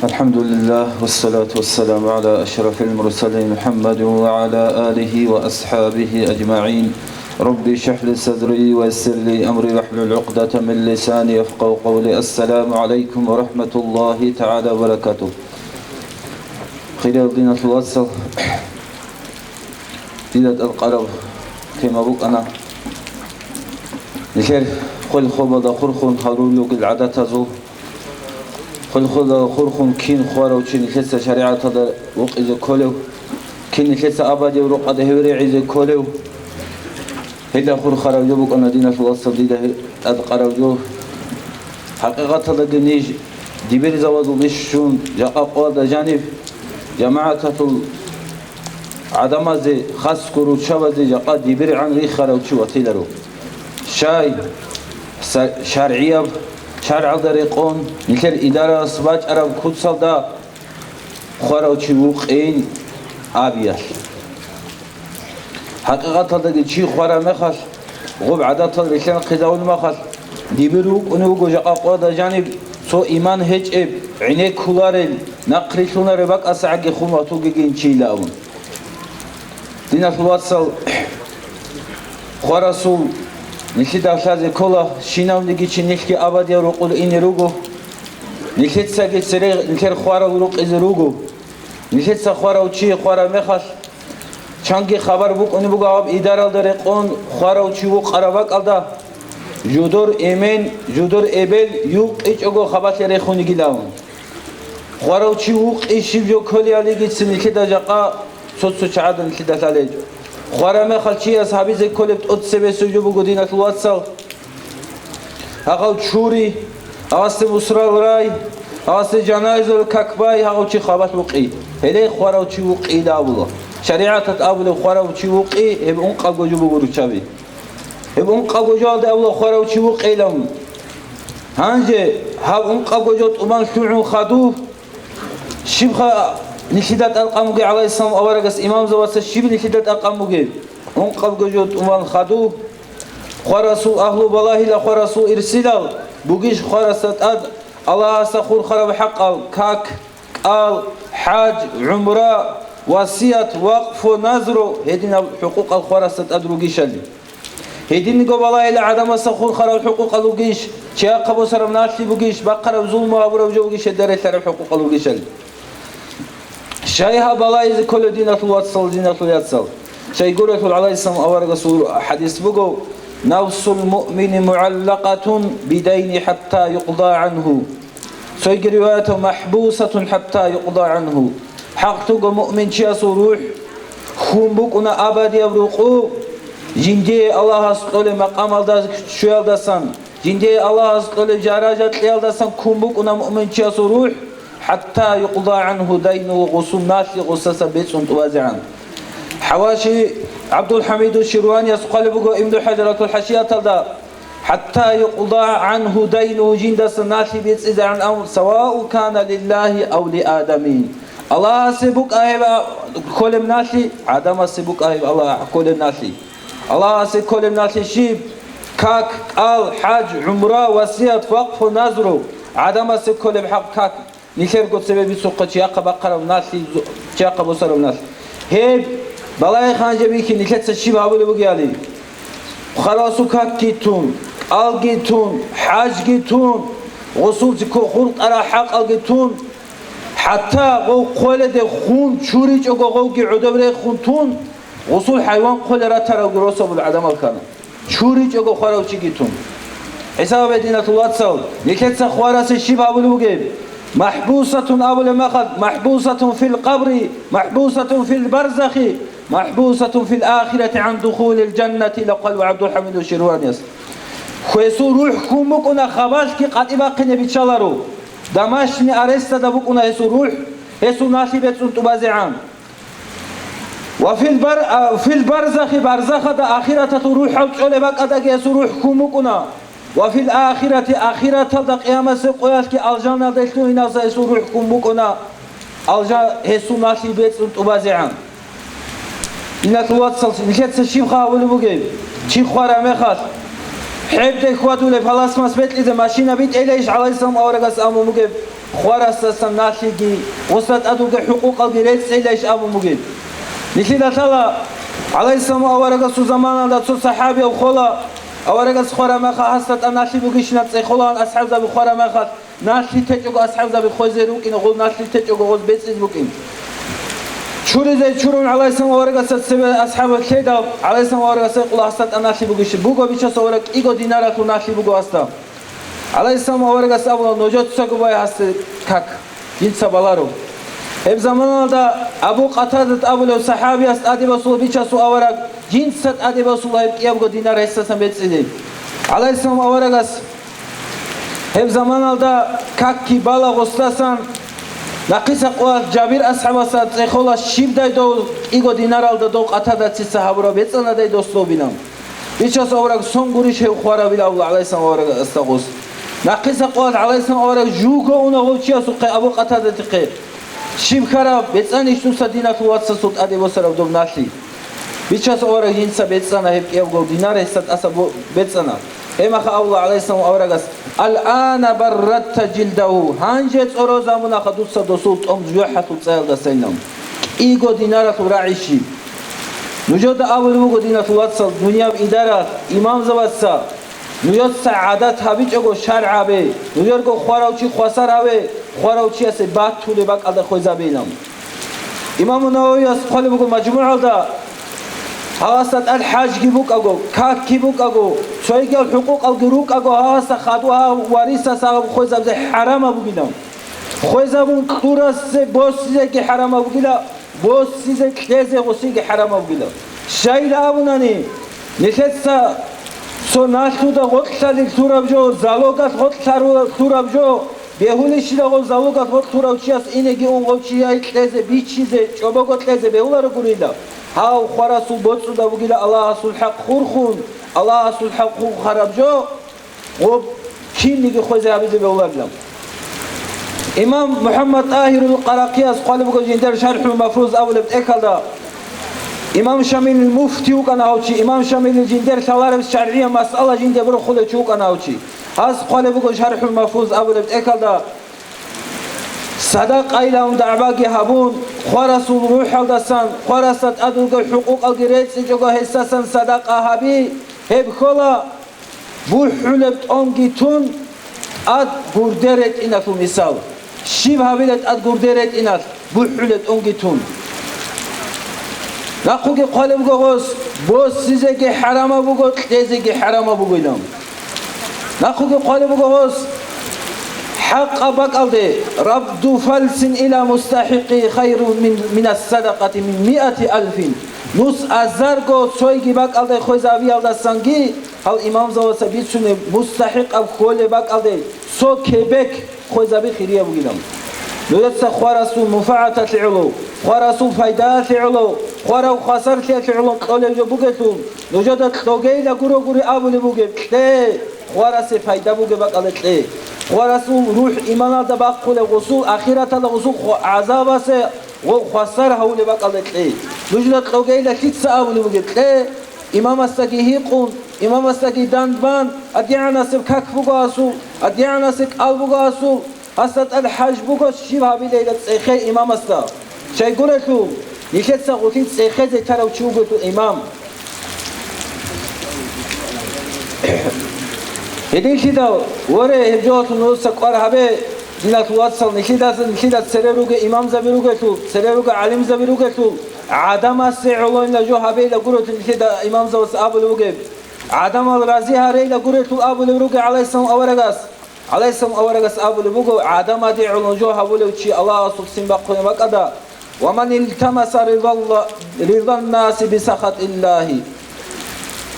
الحمد لله والصلاة والسلام على أشرف المرسلين محمد وعلى آله وأصحابه أجمعين. ربي اشرح لي صدري ويسر لي أمري واحلل عقدة من لساني يفقهوا قولي. السلام عليكم ورحمة الله تعالى وبركاته. خير دينة الوصل دينة القرب كما بوك أنا نشير خل خبض خرخون خرولوك العادة زو خل خرخون كين خوار وشين لسه شريعة هذا وق إذا كله كين لسه أبدي وروق هذا هوري إذا كله هذا خور خرجوا بوك أنا دينة الوصل دينة القرب حقيقة هذا جنيج دبير زوادو نشون جاء قواد جانب جماعة عدم زي خاص كرو شوا زي جاء دبير عن ريخ خرجوا وتيلرو شاي شرعية شرع دريقون نكر إدارة سباج عرب كوتسال دا خرجوا وقين أبيض حقيقة هذا شيء خرا مخش غب عادات الرجال قزاول مخش دبيرو ونوجو جاء قواد جانب سو إيمان هج إب عينك كولارل نقريشونا ربك أسعق خوما توجين شيء لأون دينا الوصل خراسو نكيد أشاز كولا شيناو نيجي نيجي أبدي روقول إني روجو نكيد ساقي سريع نكير خوارا روق إز روجو نكيد سخوارا وشي خوارا مخش شانكي خبر بوك أني بوك أب إدارة دريقون خوارا وشي بوك عربك ألدا جودور إيمن جودور إبل يوق إيش أقول خبر يريخوني جلاون خوارا وشي وق إيش يبجو كلي عليه جت نكيد جاقا صوت شعاد نكيد عليه خوارا ما خلشي أصحابي زي كل بتقط سبع سجوب وجودينا في الواتساب هقول شوري هقول مسرا وراي هقول جنايز والككباي هقول شي خبات وقي هلي خوارا وشي وقي لا والله شريعة تقابل خوارا وشي وقي يبقون قبض جوب وروشابي يبقون قبض جال ده الله خوارا وشي وقي لهم هنجي هبقون قبض جال أمان شوع خدوه شبخ نشيدات القاموجي عليه السلام أورجس إمام زواس الشيب نشيدات القاموجي أنقذ جود أمان خدو خرسوا أهل بالله لا خرسوا إرسال بوجيش خرست أد الله سخور خرب حق كاك قال حاج عمرة وصية وقف نذر هدينا حقوق الخرست أد بوجيشلي هدينا قبل الله إلى عدم سخور خرب حقوق الوجيش شيء قبل سرم ناشي بوجيش بقرة وظلم وأبرو جوجيش الدرة سرب حقوق الوجيشلي شيها بلايز كل دينة الواتسل دينة الواتسل شيء يقول عليه السلام أورق حديث بقول نفس المؤمن معلقة بدين حتى يقضى عنه شيء روايته محبوسة حتى يقضى عنه حقتك مؤمن شيء روح خنبكنا أبد يبرقو جندي الله سقول مقام الله شوال دسان جندي الله سقول جراجات ليال دسان خنبكنا مؤمن شيء روح حتى يقضى عنه دينه وغصوم ناشي غصص بيتسون توازعا حواشي عبد الحميد الشرواني يسقل بقو ابن حجرة الحشية تلدا حتى يقضى عنه دينه جندس ناشي بيتسئ عن أمر سواء كان لله أو لآدمين الله سيبك أهيبا كل ناشي عدم سيبك أهيبا الله كل ناشي الله سيب كل ناشي شيب كاك قال حاج عمره وصية وقف نذره عدم سيب كل حق كاك نيشر قد سبب سوق شياق بقرة وناسي شياق بصر وناس هيب بلاي خان جبيك نيشت الشيب هابول بقيالي خلاصو كاك جيتون آل جيتون حاج جيتون غسول تكو خلق أرى حق جيتون حتى غو قولة خون شوريج أو غو جي عدبري خونتون غسول حيوان قولة راتر أو جروسه بالعدم الكلام شوريج أو خلاص جيتون حساب دينة الواتساب نيشت سخوارس الشيب هابول بقيالي محبوسة أول مخذ محبوسة في القبر محبوسة في البرزخ محبوسة في الآخرة عن دخول الجنة لقل عبد الحميد الشرواني خويسو روحكم بكنا خباشك قد إباقنا بيتشالرو دماشني أرستا دبكنا يسو روح يسو ناشبت سنتبازعان وفي البرزخ برزخ دا آخرة روح وجعل بقدك يسو روحكم بكنا وفي الآخرة آخرة دا قيامة سيقويات كي الجنة دلتو هنا سيسو روحكم بكنا الجنة يسو ناشبت سنتبازعان إنك الواتسل نكت سشيب خاولي بقيم شي خوارا مخاش حب دي خواتو لفلاس مسبت لذا ماشينا بيت إليش عليه السلام أورغس أمو مقيم خوارستان ناشیگی وسط ادوگ حقوق الگریت سیلش ابو مگید نشید تلا علیه السلام آورگا سو زمان داد سو صحابی و خلا آورگا خورا مخا هستت ناشی بگیشنت سی خلان اصحاب زبی خورا مخا ناشی تجوگ اصحاب زبی خویزی روکین غول ناشی تجوگ غول بیسید بکین چوری زی چورون علیه السلام آورگا سب اصحاب کیدا علیه السلام آورگا سی خلا هستت ناشی بگیش بگو بیچه آورگ ایگو دینارت و ناشی بگو هستم علیه السلام آورگا سابلا نوجات سگو بای هست کک جنس بالارو اب زمانında Abu Qatadat Abu sahabi است ادی رسول بیچسو آورگ جنست ادی رسول یابگو دینار حساسن بتسیدی علیه السلام آورگ است اب زمانında ککی بالا غستاسن نقیس قوات جابر اصحاب است خلا شیب دای دو ایگو دینار aldı دو Qatadat sahabi را بتسن دای دوستو بینم بیچس آورگ سون گوریش خوارا بیل علیه السلام آورگ استقوس نقیس قوات علیه السلام آورگ جوگو اونو چیاسو Abu Qatadat قی شیب خراب بتسانیش تو سدینات واتس سوت ادی وسرو دو ناشی بیچاس اورا هینسا بتسانا هب یابگو دینار هست اسبو بتسانا هم اخ الله علیه السلام اورگاس الان برت جلده هانجت اورو زمون اخ دوست دوسوت ام جوحت وصل دسینم ایگو دینار تو راعیشی نوجود اول بگو دینات واتس دنیا اداره امام زواتسا نوجود سعادت هبیچ اگو شرع به نوجود گو خواروچی خواسر هبه خواروچی است بعد طول باق على خوی زبینم امام نووی است خالی بگو مجموع علدا هواست الحاج کی بوک اگو کاک کی بوک اگو چویگی حقوق الگروک اگو هواست خادوها واریسا ساق خوی زب حرام بگیدم خوی زبون دورست بوسیزه کی حرام بگیدا بوسیزه کلیزه غسی کی حرام بگیدا شاید ابونانی نشستا سو ناشودا غوتسالی تورابجو زالوگات غوتسارو تورابجو بهولشی داغو زالوگات غوت توراوچیاس اینگی اون غوچیای کلیزه بیچیزه چوبگو کلیزه بهولارو گوریدا هاو خراسو بوتسو دا بگیدا الله اصول حق خورخون الله اصول حق خرابجو غوب کیم نگی خوزه عبیزه بهولارجم امام محمد طاهر القراقیاس قالی بگو جندر شرح المفروض اول ابتاکل امام شامل المفتي وكان هاوشي امام شامل الجندر شوارب الشرعيه مساله جندر برو خله شو كان هاوشي هاس قال بقول شرح المفروض ابو الاكل دا صدق ايلهم دعباقي هابون خرسوا روح الدسان خرست ادوق حقوق الجريت سجوغا حساسن صدق هابي هب خلا بو حلبت اونغيتون اد غردرت انفو مثال شيب هابيلت اد غردرت انف بو حلبت اونغيتون نقوگی قالب گوش بوس سیزه که حرامه بگو تیزه که حرامه بگویدم نقوگی قالب گوش حق بقلده رد فلس الى مستحقی خیر من الصدقه من 100,000 نوس ازار گو سویگی بقلده خوی زاوی الدستانگی هل امام زواسه بیچونه مستحق اب خوله بقلده سو کبک خوی زاوی خیریه بگیدم نویت خوارسو مفاعت علو خوارسو فایده علو خوارو خسر علو قول جو بگتون نوجد توگی لگورو گوری آبولی بگه ته خوارس فایده بگه بقاله ته خوارسو روح ایمان دا بقول غسول اخیرت الغسول عذاب است و خسر حول بقاله ته نوجد توگی لکیت آبولی بگه ته امام استکی هیقون امام استکی دندبان ادیانا سب کک بگاسو ادیانا سب آل بگاسو هستت الحج بگوش شیبها بیلیلت سیخه امام استا چای گرتو نیکت ساقوتین سیخه زیتر و چیو گرتو امام هدین شیدا وره هبجواتو نوسا قوار هبه دینات واتسال نشیدت سره روگ امام زبی روگتو سره روگ علم زبی روگتو عدم است علوین لجو هبه لگرتو نشید امام زواس آبو روگه عدم الرازی هره لگرتو آبو روگه علیه السلام آورگاس عليه السلام أورجس أبو لبوجو عدم دي علنجوها أبو شيء الله سبحانه بقول وقدا ومن التمس رضا الناس بسخط الله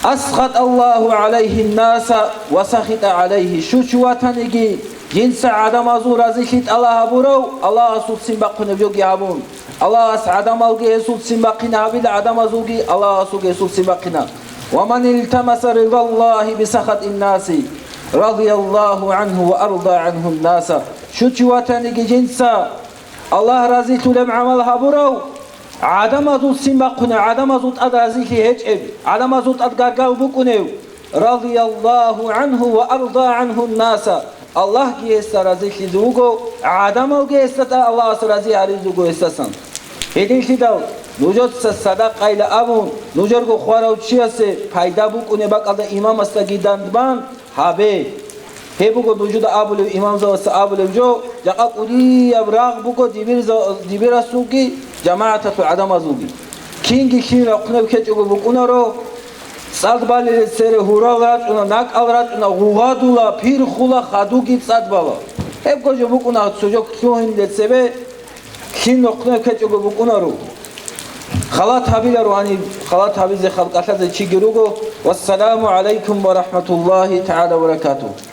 أسخط الله عليه الناس وسخط عليه شو واتنيجي جنس عدم أزور رزقت الله أبورو الله سبحانه بقول بيجي أبون الله عدم ألقي سبحانه بقينا بيد عدم أزوجي الله سبحانه بقينا ومن التمس رضا الله بسخط الناس رضي الله عنه وأرضى عنه الناس شو واتنيجي جنسا الله رضي تلم عملها برو عدم أزود سماقنا عدم أزود أدرزيك هجب عدم أزود أدقاقاو بكنيو رضي الله عنه وأرضى عنه الناس الله كي يسترزيك زوجو адамалге эстата Аллах разы аризуго эстасан. Хединшидал нужот садақа ила абун нужорго хвараучиасе пайда букуне бакалда имам аста гидандбан habe hebugo nujuda abule imam zawasa abule jo jaqa qudi abraq bugo dibira sugi jama'atu adam azugi kingi kira qnab kechugo bukunaro sadbali sere huralat una nak alrat una gugadula pir khula khadugi sadbala hebugo jo bukuna sojo kyohin letsebe kin qnab kechugo bukunaro خلات حبيل رواني خلات حبيل زي خلق أحد الشجروجو والسلام عليكم ورحمة الله تعالى وبركاته.